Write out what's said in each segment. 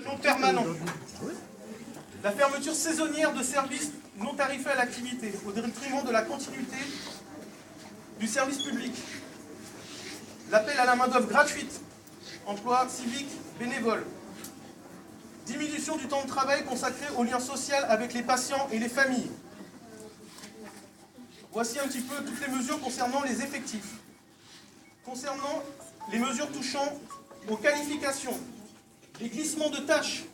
recrutement permanent. La fermeture saisonnière de services non tarifés à l'activité, au détriment de la continuité du service public. L'appel à la main-d'œuvre gratuite, emploi civique, bénévole. Diminution du temps de travail consacré au lien social avec les patients et les familles. Voici un petit peu toutes les mesures concernant les effectifs. Concernant les mesures touchant aux qualifications, les glissements de tâches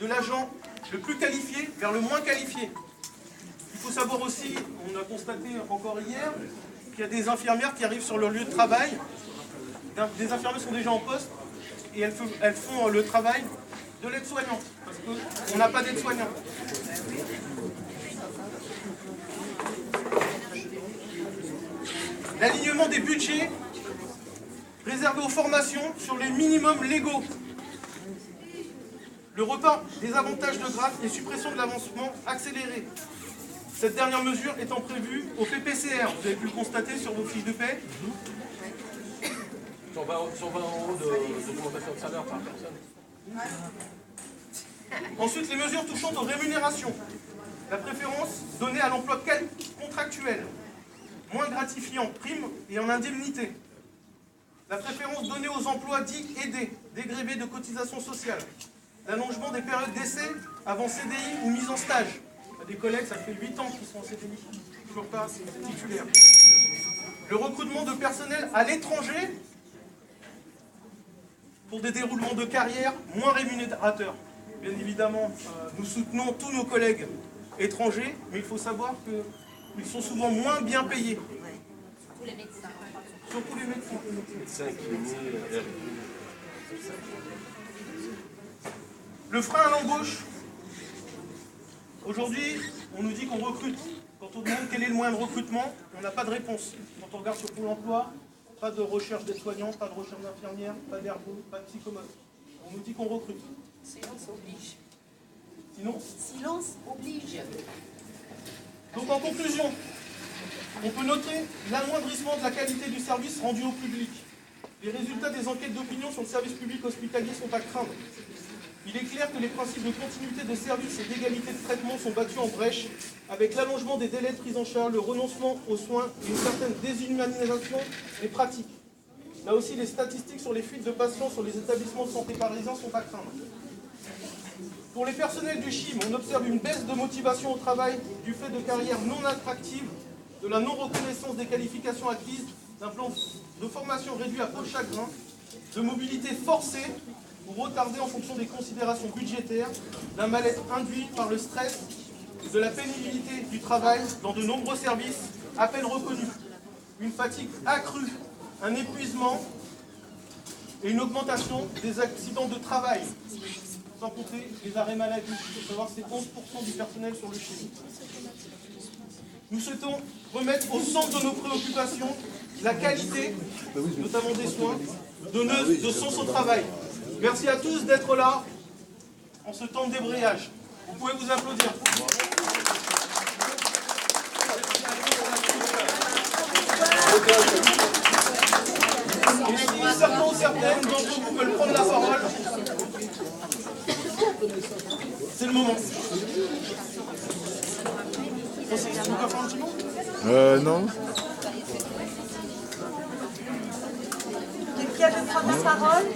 de l'agent le plus qualifié vers le moins qualifié. Il faut savoir aussi, on a constaté encore hier, qu'il y a des infirmières qui arrivent sur leur lieu de travail. Des infirmières sont déjà en poste et elles font le travail de l'aide-soignante, parce qu'on n'a pas d'aide-soignant. L'alignement des budgets réservés aux formations sur les minimums légaux. Le report des avantages de grade et suppression de l'avancement accéléré. Cette dernière mesure étant prévue au PPCR. Vous avez pu le constater sur vos fiches de paie. 120 € d'augmentation de salaire par personne. Ensuite, les mesures touchant aux rémunérations. La préférence donnée à l'emploi contractuel, moins gratifiant, prime et en indemnité. La préférence donnée aux emplois dits aidés, dégrevés de cotisations sociales. L'allongement des périodes d'essai avant CDI ou mise en stage. Il y a des collègues, ça fait 8 ans qu'ils sont en CDI, toujours pas titulaires. Le recrutement de personnel à l'étranger pour des déroulements de carrière moins rémunérateurs. Bien évidemment, nous soutenons tous nos collègues étrangers, mais il faut savoir qu'ils sont souvent moins bien payés. Tous les médecins. Surtout les médecins. Le frein à l'embauche. Aujourd'hui, on nous dit qu'on recrute. Quand on demande quel est le moyen de recrutement, on n'a pas de réponse. Quand on regarde sur Pôle emploi, pas de recherche d'aide-soignants, pas de recherche d'infirmières, pas d'ergo, pas de psychologue. On nous dit qu'on recrute. Silence oblige. Sinon, Silence oblige. donc en conclusion, on peut noter l'amoindrissement de la qualité du service rendu au public. Les résultats des enquêtes d'opinion sur le service public hospitalier sont à craindre. Il est clair que les principes de continuité de service et d'égalité de traitement sont battus en brèche, avec l'allongement des délais de prise en charge, le renoncement aux soins et une certaine déshumanisation des pratiques. Là aussi, les statistiques sur les fuites de patients sur les établissements de santé parisiens sont à craindre. Pour les personnels du CHIM, on observe une baisse de motivation au travail du fait de carrières non attractives, de la non-reconnaissance des qualifications acquises, d'un plan de formation réduit à peau de chagrin, de mobilité forcée ou retardée en fonction des considérations budgétaires, d'un mal-être induit par le stress, de la pénibilité du travail dans de nombreux services à peine reconnus, une fatigue accrue, un épuisement et une augmentation des accidents de travail, sans compter les arrêts maladie. Il faut savoir que c'est 11% du personnel sur le CHIM. Nous souhaitons remettre au centre de nos préoccupations la qualité, notamment des soins, de sens au travail. Merci à tous d'être là en ce temps de débrayage. Vous pouvez vous applaudir. Et si certains ou certaines d'entre vous veulent prendre la parole, c'est le moment. Vous pouvez faire un petit mot ? Non. Quelqu'un veut prendre la parole?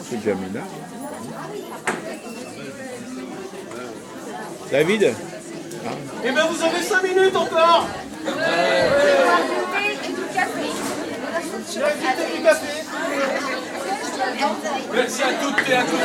C'est Jamila. David. Eh bien, vous avez 5 minutes encore. J'ai invité du café. Merci à toutes et à tous.